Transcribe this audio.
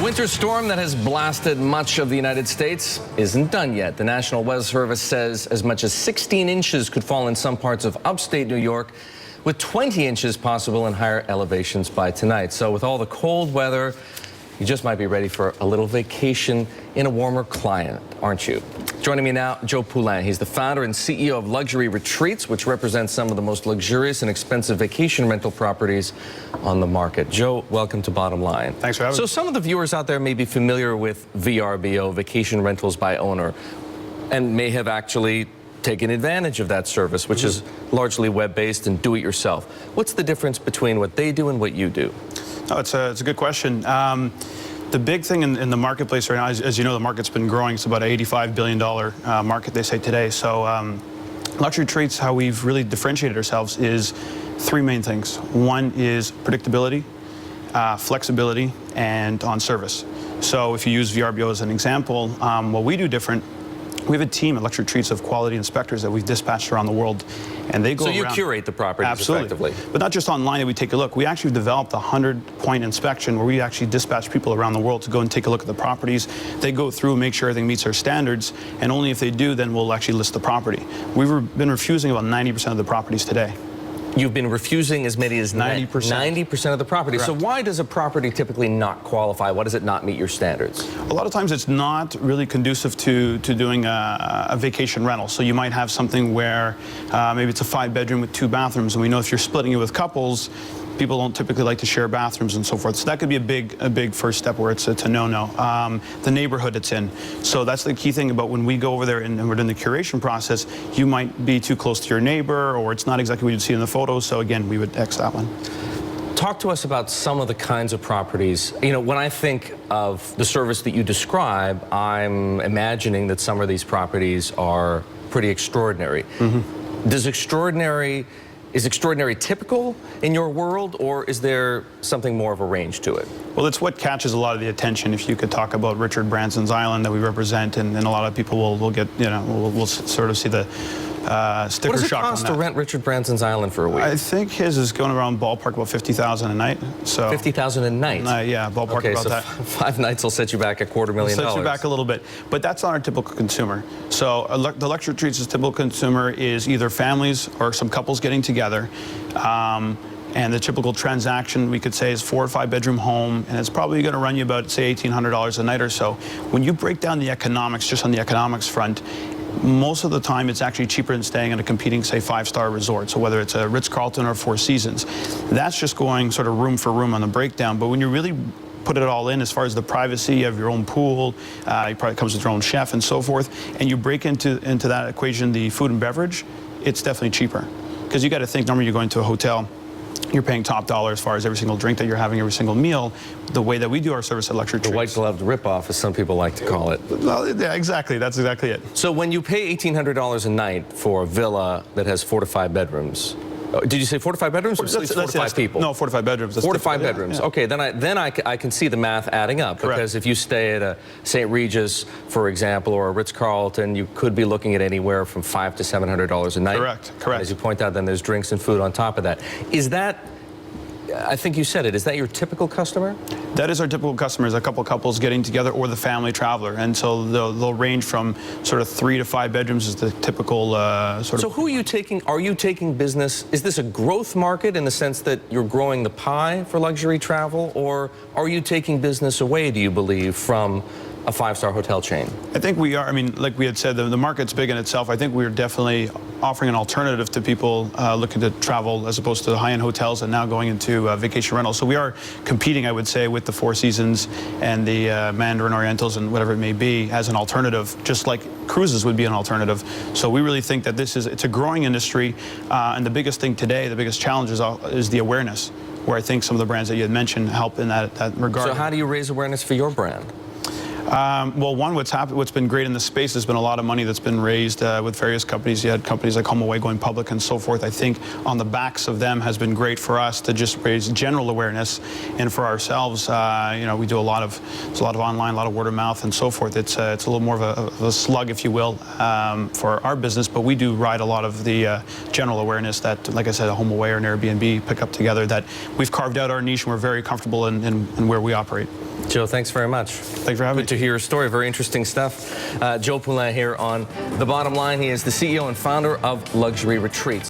winter storm that has blasted much of the United States isn't done yet. The National Weather Service says as much as 16 inches could fall in some parts of upstate New York, with 20 inches possible in higher elevations by tonight. So with all the cold weather, you just might be ready for a little vacation in a warmer climate, aren't you? Joining me now, Joe Poulin. He's the founder and CEO of Luxury Retreats, which represents some of the most luxurious and expensive vacation rental properties on the market. Joe, welcome to Bottom Line. Thanks for having me. So some of the viewers out there may be familiar with VRBO, Vacation Rentals by Owner, and may have actually taken advantage of that service, which is largely web-based and do-it-yourself. What's the difference between what they do and what you do? Oh, it's a good question. The big thing in the marketplace right now, as you know, the market's been growing. It's about an $85 billion market, they say today. So Luxury Retreats, how we've really differentiated ourselves is three main things. One is predictability, flexibility, and on service. So if you use VRBO as an example, what we do different, we have a team at Luxury Retreats of quality inspectors that we've dispatched around the world, and they go around. So you curate the properties effectively. But not just online that we take a look. We actually developed a 100-point inspection where we actually dispatch people around the world to go and take a look at the properties. They go through and make sure everything meets our standards, and only if they do, then we'll actually list the property. We've been refusing about 90% of the properties today. You've been refusing as many as 90%. 90% of the property. Correct. So why does a property typically not qualify? Why does it not meet your standards? A lot of times it's not really conducive to doing a vacation rental. So you might have something where maybe it's a 5-bedroom with 2 bathrooms, and we know if you're splitting it with couples, people don't typically like to share bathrooms and so forth. So that could be a big first step where it's a no-no. The neighborhood it's in. So that's the key thing about when we go over there and we're doing the curation process, you might be too close to your neighbor, or it's not exactly what you'd see in the photos. So again, we would X that one. Talk to us about some of the kinds of properties. You know, when I think of the service that you describe, I'm imagining that some of these properties are pretty extraordinary. Is extraordinary typical in your world, or is there something more of a range to it? Well, it's what catches a lot of the attention. If you could talk about Richard Branson's island that we represent, and a lot of people will get, you know, we'll sort of see the sticker shock on that. What does it cost to rent Richard Branson's island for a week? I think his is going around ballpark about $50,000 a night. So $50,000 a night? Yeah, ballpark okay, about so that. 5 nights will set you back $250,000. Set you back a little bit, but that's not our typical consumer. So the Luxury Retreats' typical consumer is either families or some couples getting together. And the typical transaction, we could say, is 4 or 5 bedroom home, and it's probably going to run you about, say, $1,800 a night or so. When you break down the economics, just on the economics front, most of the time it's actually cheaper than staying at a competing, say, 5-star resort. So whether it's a Ritz-Carlton or Four Seasons, that's just going sort of room for room on the breakdown. But when you really put it all in, as far as the privacy, you have your own pool, it probably comes with your own chef and so forth, and you break into that equation the food and beverage, it's definitely cheaper. Because you got to think, normally you're going to a hotel, you're paying top dollar as far as every single drink that you're having, every single meal. The way that we do our service at Luxury Retreats. The white-gloved ripoff, as some people like to call it. Well, yeah, exactly. That's exactly it. So when you pay $1,800 a night for a villa that has 4 to 5 bedrooms, did you say 4 to 5 bedrooms, or at least 4 to 5 people? No, 4 to 5 bedrooms. That's 4 to 5 bedrooms. Yeah. Okay, then I can see the math adding up. Correct. Because if you stay at a St. Regis, for example, or a Ritz-Carlton, you could be looking at anywhere from $500 to $700 a night. Correct. As you point out, then there's drinks and food on top of that. Is that, I think you said it, is that your typical customer? That is our typical customers, a couple couples getting together, or the family traveler. And so they'll range from sort of 3 to 5 bedrooms is the typical sort of. So who are you taking? Are you taking business? Is this a growth market in the sense that you're growing the pie for luxury travel, or are you taking business away, do you believe, from a 5-star hotel chain? I think we are. I mean, like we had said, the market's big in itself. I think we're definitely offering an alternative to people looking to travel, as opposed to the high-end hotels and now going into vacation rentals. So we are competing, I would say, with the Four Seasons and the Mandarin Orientals and whatever it may be as an alternative, just like cruises would be an alternative. So we really think that it's a growing industry, and the biggest thing today, the biggest challenge is the awareness, where I think some of the brands that you had mentioned help in that regard. So how do you raise awareness for your brand? Well, one, what's been great in the space has been a lot of money that's been raised with various companies. You had companies like HomeAway going public and so forth. I think on the backs of them has been great for us to just raise general awareness, and for ourselves, you know, we do there's a lot of online, a lot of word of mouth and so forth. It's a little more of a slug, if you will, for our business, but we do ride a lot of the general awareness that, like I said, a HomeAway or an Airbnb pick up together, that we've carved out our niche and we're very comfortable in where we operate. Joe, thanks very much. Thanks for having me. Good to hear your story. Very interesting stuff. Joe Poulin here on The Bottom Line. He is the CEO and founder of Luxury Retreats.